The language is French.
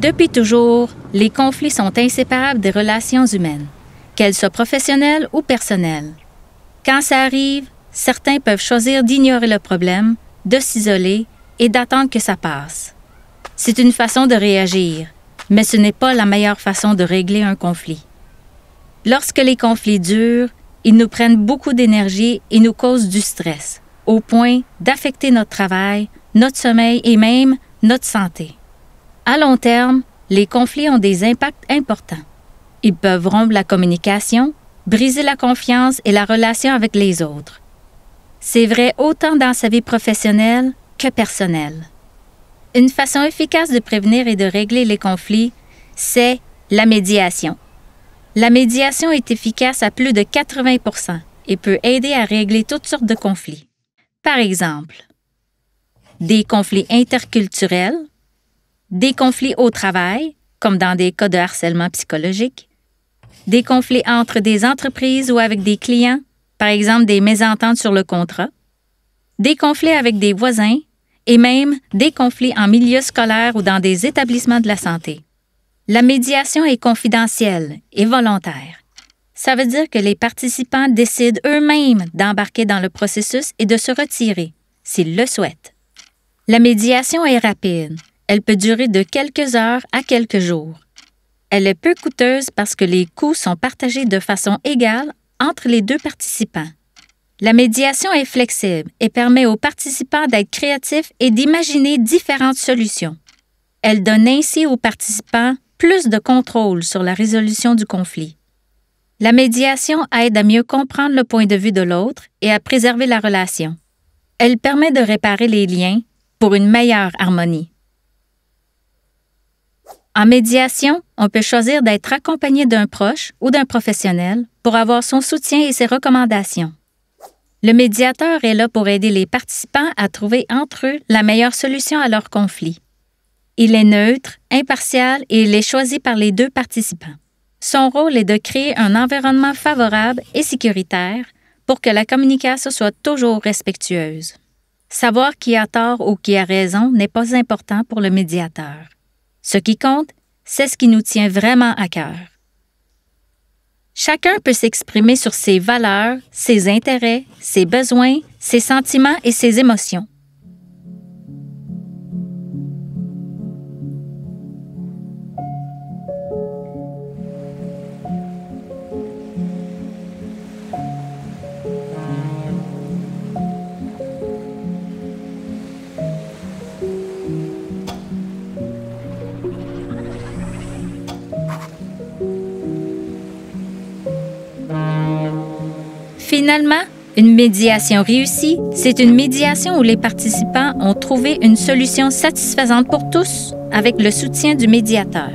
Depuis toujours, les conflits sont inséparables des relations humaines, qu'elles soient professionnelles ou personnelles. Quand ça arrive, certains peuvent choisir d'ignorer le problème, de s'isoler et d'attendre que ça passe. C'est une façon de réagir, mais ce n'est pas la meilleure façon de régler un conflit. Lorsque les conflits durent, ils nous prennent beaucoup d'énergie et nous causent du stress, au point d'affecter notre travail, notre sommeil et même notre santé. À long terme, les conflits ont des impacts importants. Ils peuvent rompre la communication, briser la confiance et la relation avec les autres. C'est vrai autant dans sa vie professionnelle que personnelle. Une façon efficace de prévenir et de régler les conflits, c'est la médiation. La médiation est efficace à plus de 80% et peut aider à régler toutes sortes de conflits. Par exemple, des conflits interculturels, des conflits au travail, comme dans des cas de harcèlement psychologique, des conflits entre des entreprises ou avec des clients, par exemple des mésententes sur le contrat, des conflits avec des voisins et même des conflits en milieu scolaire ou dans des établissements de la santé. La médiation est confidentielle et volontaire. Ça veut dire que les participants décident eux-mêmes d'embarquer dans le processus et de se retirer, s'ils le souhaitent. La médiation est rapide. Elle peut durer de quelques heures à quelques jours. Elle est peu coûteuse parce que les coûts sont partagés de façon égale entre les deux participants. La médiation est flexible et permet aux participants d'être créatifs et d'imaginer différentes solutions. Elle donne ainsi aux participants plus de contrôle sur la résolution du conflit. La médiation aide à mieux comprendre le point de vue de l'autre et à préserver la relation. Elle permet de réparer les liens pour une meilleure harmonie. En médiation, on peut choisir d'être accompagné d'un proche ou d'un professionnel pour avoir son soutien et ses recommandations. Le médiateur est là pour aider les participants à trouver entre eux la meilleure solution à leur conflit. Il est neutre, impartial et il est choisi par les deux participants. Son rôle est de créer un environnement favorable et sécuritaire pour que la communication soit toujours respectueuse. Savoir qui a tort ou qui a raison n'est pas important pour le médiateur. Ce qui compte, c'est ce qui nous tient vraiment à cœur. Chacun peut s'exprimer sur ses valeurs, ses intérêts, ses besoins, ses sentiments et ses émotions. Finalement, une médiation réussie, c'est une médiation où les participants ont trouvé une solution satisfaisante pour tous avec le soutien du médiateur.